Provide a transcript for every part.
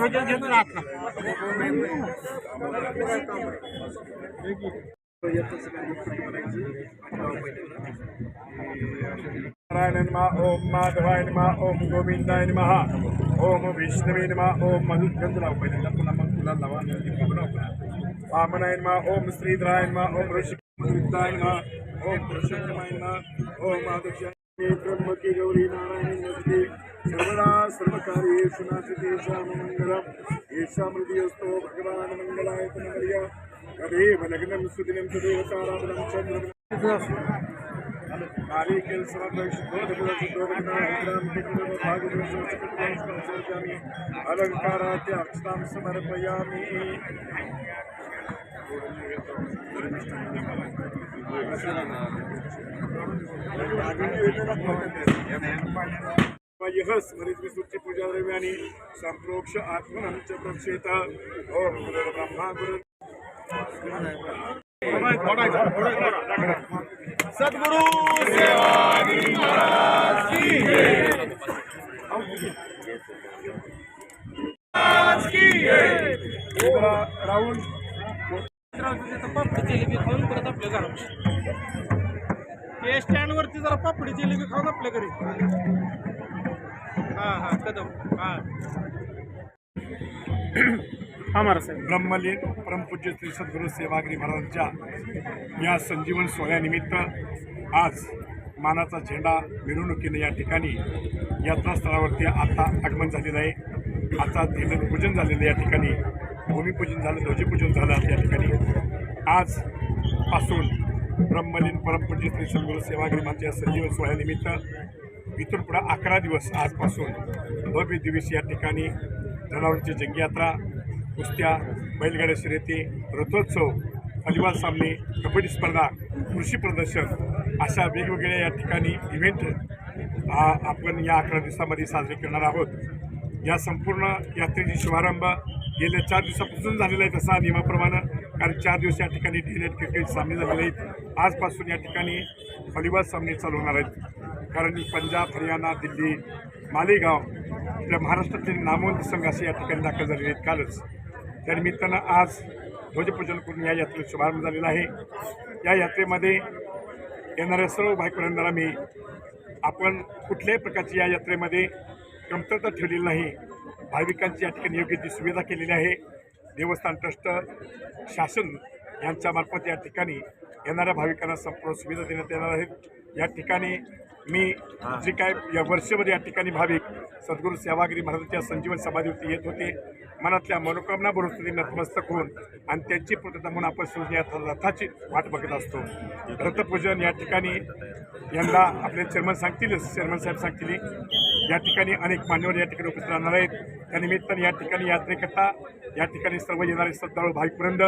नियोजन घेतो ना आता नारायण नमः ओम माधवाय नमः ओम गोविंदाय नमः ओम विष्णवे नमः ओम मधुगंधराव पहिल्यांदा पुन्हा मग तुला लावा वामनाय नमः ओम श्रीधराय नमः ओम ऋषिकाय नमः ओम पुरुषोत्तमाय नमः ओम आदर्शाय ब्रह्मकी गौरी नारायण नमस्ते सर्वदा सर्वकार्येषु नास्ति मंगलम येषां हृदयस्थो भगवान् मंगलाय तनमर्य तदेव लग्नं सुदिनं तदेव ताराबलं चन्द्रं नारिकेल अलंकाराच्या अक्षतां समर्पयामि स्मरित विसुप्ति पूजा द्रव्यानि संप्रोक्ष आत्मनं च प्रक्षेत ओम गुरुर्ब्रह्मा गुरु सद्गुरु सेवागिरी महाराज की राहुल पापडी जिलेबी खाऊन परत आपल्या घरात स्टँड वरती जरा पापडी जिलेबी खाऊन आपल्या घरी हा कदम हा ब्रह्मलीन परमपूज्य श्री सद्गुरू सेवागिरी महाराजांच्या या संजीवन सोहळ्यानिमित्त आज मानाचा झेंडा मिरवणुकीने या ठिकाणी यात्रास्थळावरती आता आगमन झालेलं आहे. आता पूजन झालेलं या ठिकाणी भूमिपूजन झालं, ध्वजपूजन झालं. या ठिकाणी आजपासून ब्रह्मलीन परमपूज्य श्री सद्गुरू सेवागिरी महाराजांच्या या संजीवन सोहळ्यानिमित्त इथून पुढे 11 दिवस आजपासून भव्य दिवस या ठिकाणी जनावरांची जंगी यात्रा, कुस्त्या, बैलगाड्या शर्यती, रथोत्सव, अलिवाल सामने, कबड्डी स्पर्धा, कृषी प्रदर्शन अशा वेगवेगळ्या या ठिकाणी इव्हेंट आपण या 11 दिवसामध्ये साजरे करणार आहोत. या संपूर्ण यात्रेची शुभारंभ गेल्या 4 दिवसापासून झालेला आहे तसा नियमाप्रमाणे, कारण 4 दिवस या ठिकाणी डेलेट क्रिकेट सामने झालेले आहेत. आजपासून या ठिकाणी अलिवाल सामने चालू होणार आहेत. कारण पंजाब, हरियाणा, दिल्ली, मालेगाव आपल्या महाराष्ट्रातील नामवंत संघ असे या ठिकाणी दाखल झालेले आहेत कालच. त्यानिमित्तानं आज ध्वजपूजन करून या यात्रेचा शुभारंभ झालेला आहे. या यात्रेमध्ये येणाऱ्या सर्व भाविकांना मी आपण कुठल्याही प्रकारची या यात्रेमध्ये कमतरता ठेवलेली नाही. भाविकांची या ठिकाणी योग्य ती सुविधा केलेली आहे. देवस्थान ट्रस्ट, शासन यांच्यामार्फत या ठिकाणी येणाऱ्या भाविकांना संपूर्ण सुविधा देण्यात येणार आहेत. या ठिकाणी मी जे काय या वर्षभर या ठिकाणी भाविक सद्गुरू सेवागिरी महाराजांच्या संजीवन समाधीवरती येत होते, मनातल्या मनोकामना भरून नतमस्तक होऊन आणि त्यांची पूर्तता म्हणून आपण या रथाची वाट बघत असतो. रथपूजन या ठिकाणी यंदा आपले चेअरमन सांगतीलच, चेअरमन साहेब सांगतील. या ठिकाणी अनेक मान्यवर या ठिकाणी उपस्थित राहणार आहेत. त्यानिमित्ताने या ठिकाणी यात्रेकरता या ठिकाणी सर्व येणारे श्रद्धाळू भाविकवृंद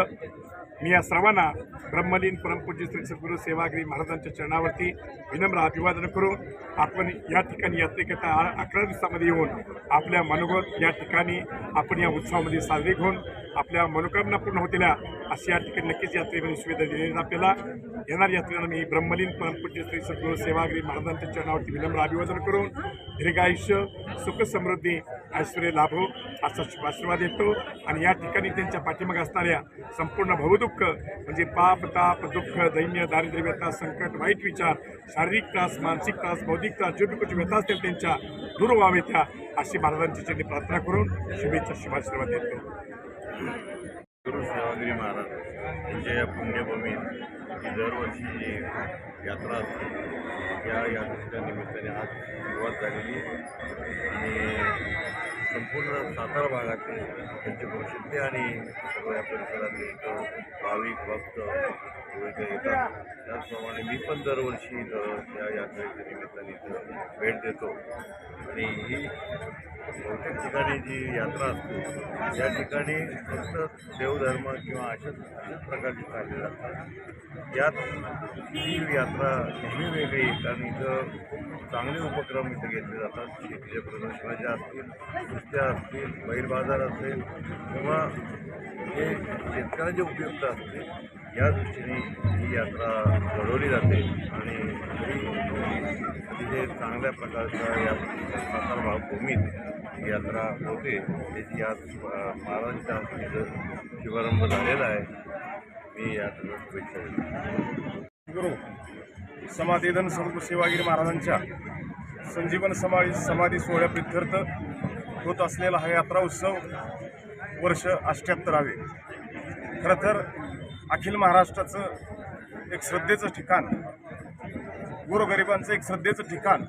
मी या सर्वांना ब्रह्मलीन परमपूज्य श्री सद्गुरू सेवागिरी महाराजांच्या चरणावरती विनम्र अभिवादन करून आपण या ठिकाणी यात्रेकरता 11 दिवसामध्ये येऊन आपल्या मनोगत या ठिकाणी आपण या उत्सवामध्ये साजरे घेऊन आपल्या मनोकामना पूर्ण होतेल्या अशी या ठिकाणी नक्कीच यात्रेमध्ये सुविधा दिलेली आपल्याला. येणार यात्रेला मी ब्रह्मलीन परमपूज्य श्री सद्गुरू सेवागिरी महाराजांच्या चरणावरती विनम्र अभिवादन करून दीर्घायुष्य, सुख समृद्धी, ऐश्वर्य लाभो असा शुभाशीर्वाद देतो. आणि या ठिकाणी त्यांच्या पाठीमागे असणाऱ्या संपूर्ण भवदुःख म्हणजे पाप, ताप, दुःख, दैन्य, दारिद्र्य, व्यथा, संकट, वाईट विचार, शारीरिक त्रास, मानसिक त्रास, बौद्धिक त्रास, जे कुठे व्यथा असतील त्यांच्या दूर व्हावेत त्या अशी महाराजांची चरणी प्रार्थना करून शुभेच्छा, शुभाशीर्वाद देतो. गुरु सेवागिरी महाराज यांच्या या पुण्यभूमीत दरवर्षी जी यात्रा असते या यात्रेच्या निमित्ताने आज सुरुवात झालेली आणि संपूर्ण सातारा भागातील त्यांचे प्रसिद्धी आणि सर्व या परिसरातील भाविक भक्त इथे येतात. त्याचप्रमाणे मी पण दरवर्षी या यात्रेच्या निमित्ताने इथं भेट देतो आणि ही बहुतेक ठिकाणी जी यात्रा असते या ठिकाणी फक्त देवधर्म किंवा अशाच प्रकारची चालली जातात. यात ही यात्रा नेहमी वेगळी, कारण इथं चांगले उपक्रम इथे घेतले जातात. शेतीचे प्रदर्शनाचे असतील, कुस्त्या असतील, बैल बाजार असेल किंवा जे शेतकऱ्यांचे उपयुक्त असतील या दृष्टीने ही यात्रा घडवली जाते आणि अतिशय चांगल्या प्रकारच्या या सातारा भावभूमीत ही यात्रा होते त्याची आज महाराजांच्या हस्ते इथं शुभारंभ झालेला आहे. मी यात्रेला शुभेच्छा देतो. गुरु समाधीधन सद्गुरू सेवागिरी महाराजांच्या संजीवन समाधी सोहळ्याप्रित्यर्थ होत असलेला हा यात्रा उत्सव वर्ष 78वे. खरं तर अखिल महाराष्ट्राचं एक श्रद्धेचं ठिकाण, गोरगरिबांचं एक श्रद्धेचं ठिकाण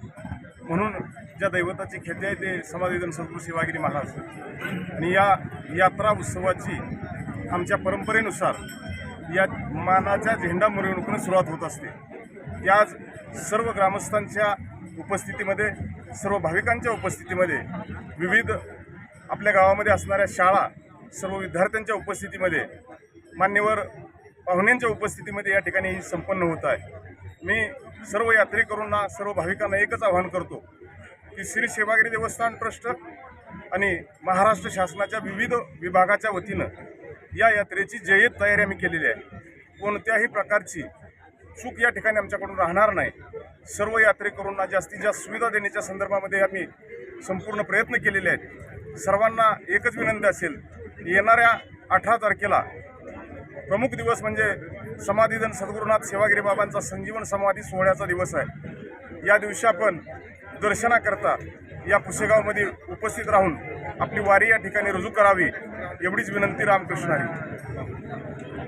म्हणून ज्या दैवताची ख्याती आहे ते समाधीधन सद्गुरू सेवागिरी महाराज. आणि या यात्रा उत्सवाची आमच्या परंपरेनुसार या मानाच्या झेंडा मिरवणुकीनं सुरुवात होत असते. त्याच सर्व ग्रामस्थांच्या उपस्थितीमध्ये, सर्व भाविकांच्या उपस्थितीमध्ये, विविध आपल्या गावामध्ये असणाऱ्या शाळा, सर्व विद्यार्थ्यांच्या उपस्थितीमध्ये, मान्यवर पाहुण्यांच्या उपस्थितीमध्ये या ठिकाणी ही संपन्न होत आहे. मी सर्व यात्रेकरूंना, सर्व भाविकांना एकच आवाहन करतो की श्री सेवागिरी देवस्थान ट्रस्ट आणि महाराष्ट्र शासनाच्या विविध विभागाच्या वतीनं या यात्रेची जय्यत तयारी आम्ही केलेली आहे. कोणत्याही प्रकारची चूक या ठिकाणी आमच्याकडून राहणार नाही. सर्व यात्रेकरूंना जास्तीत जास्त सुविधा देण्याच्या संदर्भामध्ये आम्ही संपूर्ण प्रयत्न केलेले आहेत. सर्वांना एकच विनंती असेल, येणाऱ्या 18 तारखेला प्रमुख दिवस म्हणजे समाधीधन सद्गुरुनाथ सेवागिरी बाबांचा संजीवन समाधी सोहळ्याचा दिवस आहे. या दिवशी आपण दर्शनाकरता या पुसेगावमध्ये उपस्थित राहून आपली वारी या ठिकाणी रुजू करावी एवढीच विनंती रामकृष्ण हरी.